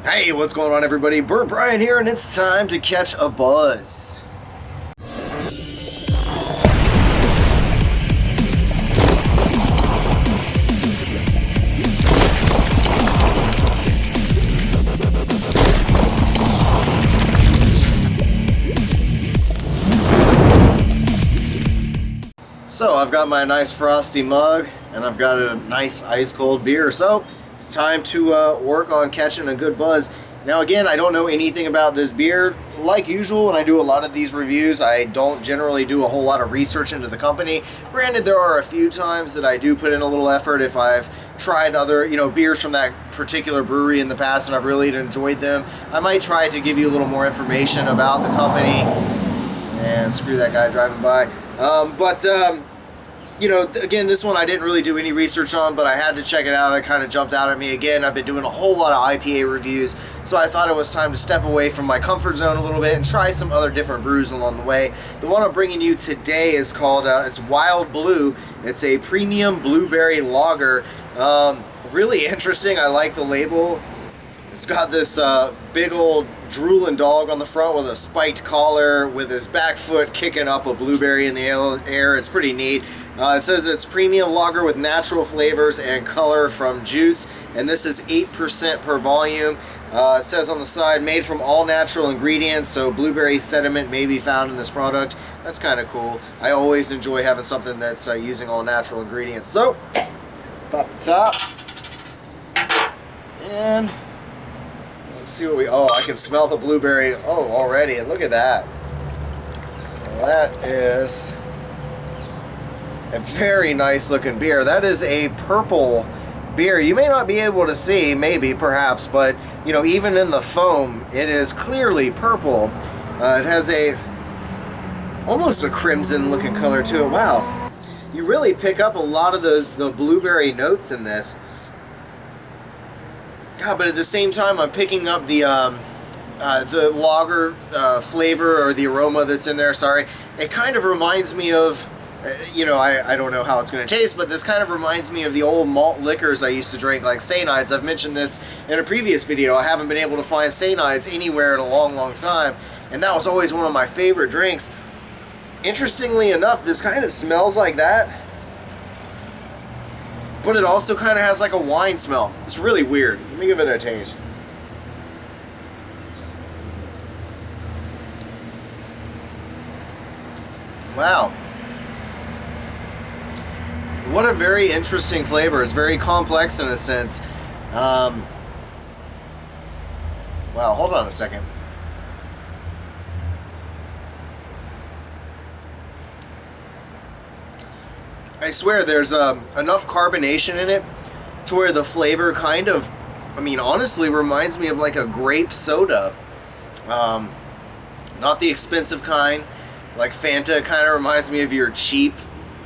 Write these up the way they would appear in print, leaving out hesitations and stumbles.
Hey, what's going on, everybody? BurntBrian here, and it's time to catch a buzz. So I've got my nice frosty mug, and I've got a nice ice cold beer. So it's time to work on catching a good buzz. Now again, I don't know anything about this beer. Like usual, when I do a lot of these reviews, I don't generally do a whole lot of research into the company. Granted, there are a few times that I do put in a little effort if I've tried other, beers from that particular brewery in the past and I've really enjoyed them. I might try to give you a little more information about the company. And screw that guy driving by. Again, this one I didn't really do any research on, but I had to check it out. It kind of jumped out at me. Again, I've been doing a whole lot of IPA reviews, so I thought it was time to step away from my comfort zone a little bit and try some other different brews along the way. The one I'm bringing you today is called, it's Wild Blue. It's a premium blueberry lager. Really interesting. I like the label. It's got this big old drooling dog on the front with a spiked collar with his back foot kicking up a blueberry in the air. It's pretty neat. It says it's premium lager with natural flavors and color from juice, and this is 8% per volume. It says on the side, made from all natural ingredients, so blueberry sediment may be found in this product. That's kind of cool. I always enjoy having something that's using all natural ingredients. So, pop the top, and let's see what I can smell the blueberry, already, and look at that. Well, that is a very nice looking beer. That is a purple beer. You may not be able to see, maybe, perhaps, but even in the foam, it is clearly purple. It has almost a crimson looking color to it. Wow. You really pick up a lot of the blueberry notes in this. God, but at the same time, I'm picking up the lager flavor, or the aroma that's in there, sorry. It kind of reminds me of, I don't know how it's going to taste, but this kind of reminds me of the old malt liquors I used to drink, like Sainides. I've mentioned this in a previous video. I haven't been able to find Sainides anywhere in a long, long time, and that was always one of my favorite drinks. Interestingly enough, this kind of smells like that, but it also kind of has like a wine smell. It's really weird. Let me give it a taste. Wow. What a very interesting flavor. It's very complex in a sense. Wow, hold on a second. I swear there's enough carbonation in it to where the flavor kind of, honestly reminds me of like a grape soda. Not the expensive kind. Like Fanta kind of reminds me of your cheap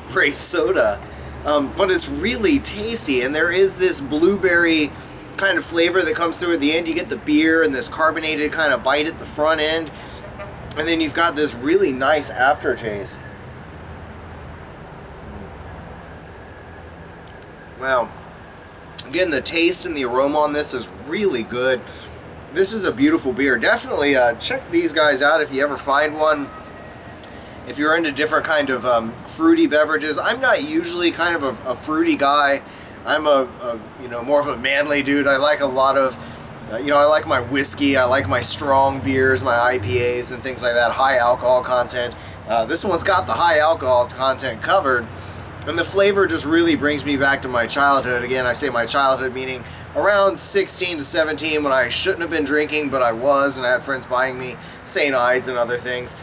grape soda. But it's really tasty, and there is this blueberry kind of flavor that comes through at the end. You get the beer and this carbonated kind of bite at the front end, and then you've got this really nice aftertaste. Wow. Again, the taste and the aroma on this is really good. This is a beautiful beer. Definitely check these guys out if you ever find one. If you're into different kind of fruity beverages. I'm not usually kind of a fruity guy. I'm more of a manly dude. I like a lot of, I like my whiskey. I like my strong beers, my IPAs and things like that. High alcohol content. This one's got the high alcohol content covered. And the flavor just really brings me back to my childhood. Again, I say my childhood meaning around 16 to 17 when I shouldn't have been drinking, but I was, and I had friends buying me Sainides and other things.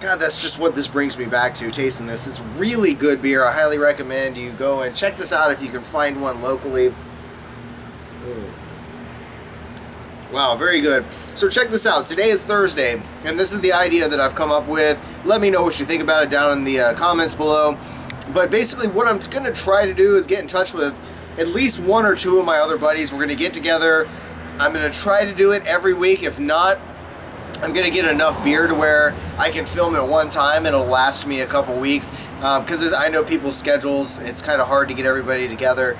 God, that's just what this brings me back to, tasting this. It's really good beer. I highly recommend you go and check this out if you can find one locally. Wow, very good. So check this out. Today is Thursday, and this is the idea that I've come up with. Let me know what you think about it down in the comments below. But basically what I'm going to try to do is get in touch with at least one or two of my other buddies. We're going to get together. I'm going to try to do it every week. If not, I'm going to get enough beer to where I can film at one time. It'll last me a couple weeks because I know people's schedules. It's kind of hard to get everybody together.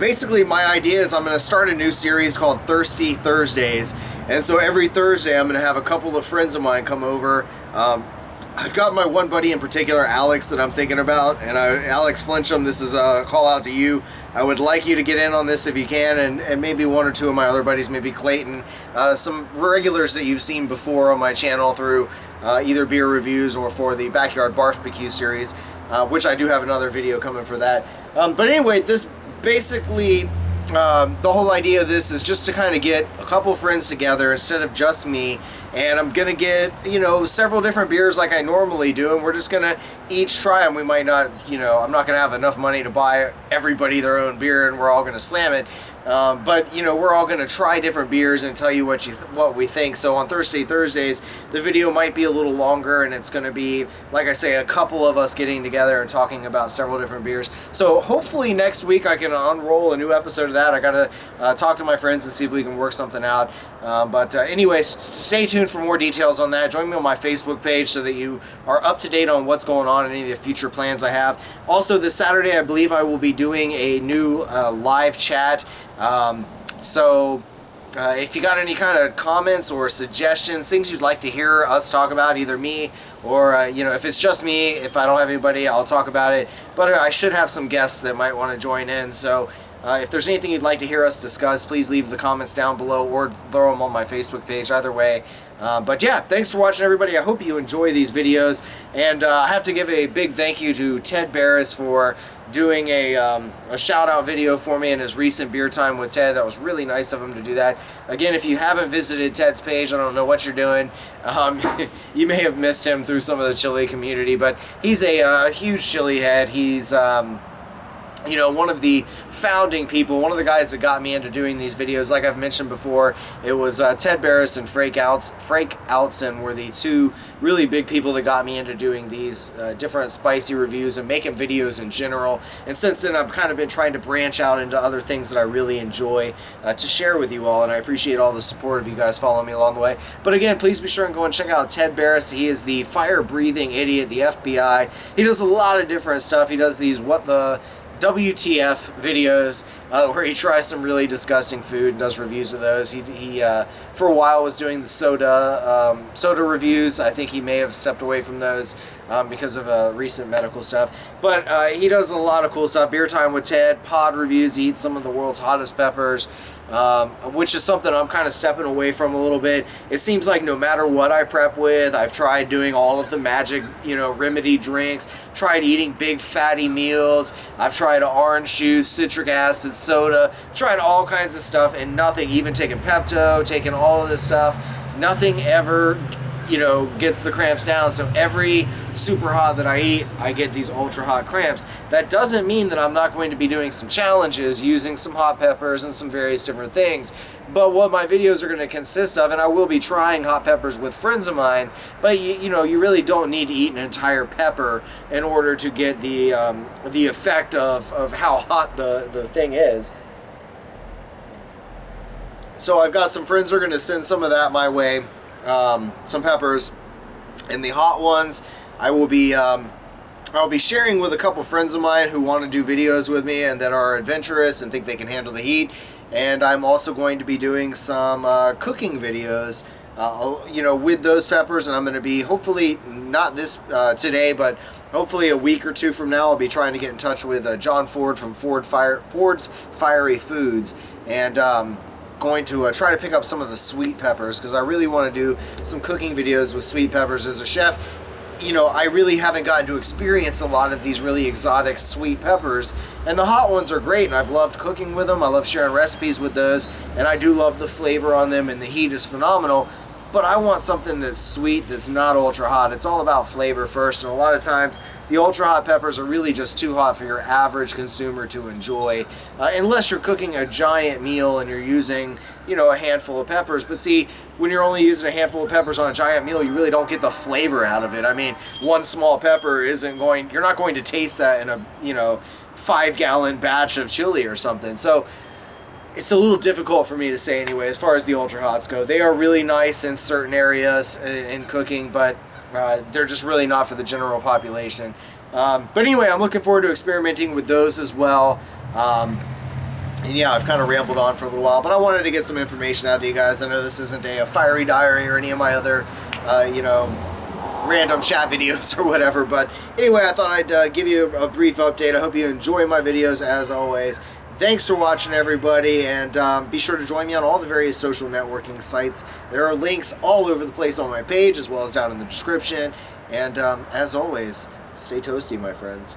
basically my idea is I'm going to start a new series called Thirsty Thursdays, and so every Thursday I'm going to have a couple of friends of mine come over. I've got my one buddy in particular, Alex, that I'm thinking about, and Alex Flincham, this is a call out to you. I would like you to get in on this if you can, and maybe one or two of my other buddies, maybe Clayton, some regulars that you've seen before on my channel through either beer reviews or for the Backyard Barbecue series, which I do have another video coming for that. But anyway, this basically, the whole idea of this is just to kind of get a couple friends together instead of just me, and I'm gonna get, you know, several different beers like I normally do, and we're just gonna each try them. We might not, you know, I'm not gonna have enough money to buy everybody their own beer and we're all gonna slam it, but you know, we're all gonna try different beers and tell you what we think. So on Thirsty Thursdays, the video might be a little longer, and it's gonna be, like I say, a couple of us getting together and talking about several different beers. So hopefully next week I can unroll a new episode of that. I gotta talk to my friends and see if we can work something out. But anyway, stay tuned for more details on that. Join me on my Facebook page so that you are up to date on what's going on and any of the future plans I have. Also, this Saturday, I believe I will be doing a new live chat. If you got any kind of comments or suggestions, things you'd like to hear us talk about, either me or, you know, if it's just me, if I don't have anybody, I'll talk about it. But I should have some guests that might want to join in. So if there's anything you'd like to hear us discuss, please leave the comments down below or throw them on my Facebook page, either way. But yeah, thanks for watching, everybody. I hope you enjoy these videos. And I have to give a big thank you to Ted Barris for doing a shout-out video for me in his recent Beer Time with Ted. That was really nice of him to do that. Again, if you haven't visited Ted's page, I don't know what you're doing. You may have missed him through some of the chili community, but he's a huge chili head. He's you know, one of the founding people, one of the guys that got me into doing these videos. Like I've mentioned before, it was Ted Barris and Frank Outson were the two really big people that got me into doing these different spicy reviews and making videos in general. And since then, I've kind of been trying to branch out into other things that I really enjoy to share with you all, and I appreciate all the support of you guys following me along the way. But again, please be sure and go and check out Ted Barris. He is the fire-breathing idiot, the FBI. He does a lot of different stuff. He does these What the WTF videos where he tries some really disgusting food and does reviews of those. He for a while was doing the soda reviews. I think he may have stepped away from those because of recent medical stuff. But he does a lot of cool stuff. Beer Time with Ted, pod reviews. He eats some of the world's hottest peppers, which is something I'm kind of stepping away from a little bit. It seems like no matter what I prep with, I've tried doing all of the magic, you know, remedy drinks, tried eating big fatty meals, I've tried orange juice, citric acid, soda, tried all kinds of stuff, and nothing, even taking Pepto, taking all of this stuff, nothing ever, you know, gets the cramps down. So every super hot that I eat, I get these ultra hot cramps. That doesn't mean that I'm not going to be doing some challenges using some hot peppers and some various different things. But what my videos are going to consist of, and I will be trying hot peppers with friends of mine, but you know, you really don't need to eat an entire pepper in order to get the effect of how hot the thing is. So I've got some friends that are going to send some of that my way, some peppers, and the hot ones I'll be sharing with a couple friends of mine who want to do videos with me and that are adventurous and think they can handle the heat. And I'm also going to be doing some cooking videos, you know, with those peppers. And I'm going to be, hopefully not this today, but hopefully a week or two from now, I'll be trying to get in touch with John Ford from Ford's Fiery Foods, and going to try to pick up some of the sweet peppers, because I really want to do some cooking videos with sweet peppers. As a chef, you know, I really haven't gotten to experience a lot of these really exotic sweet peppers, and the hot ones are great, and I've loved cooking with them. I love sharing recipes with those, and I do love the flavor on them, and the heat is phenomenal. But I want something that's sweet, that's not ultra hot. It's all about flavor first, and a lot of times the ultra hot peppers are really just too hot for your average consumer to enjoy, unless you're cooking a giant meal and you're using, you know, a handful of peppers. But see, when you're only using a handful of peppers on a giant meal, you really don't get the flavor out of it. I mean, one small pepper you're not going to taste that in a, you know, 5-gallon batch of chili or something. So it's a little difficult for me to say anyway as far as the ultra hots go. They are really nice in certain areas in cooking, but they're just really not for the general population. But anyway, I'm looking forward to experimenting with those as well. And yeah, I've kind of rambled on for a little while, but I wanted to get some information out to you guys. I know this isn't a fiery diary or any of my other, you know, random chat videos or whatever, but anyway, I thought I'd give you a brief update. I hope you enjoy my videos as always. Thanks for watching, everybody, and be sure to join me on all the various social networking sites. There are links all over the place on my page, as well as down in the description. And as always, stay toasty, my friends.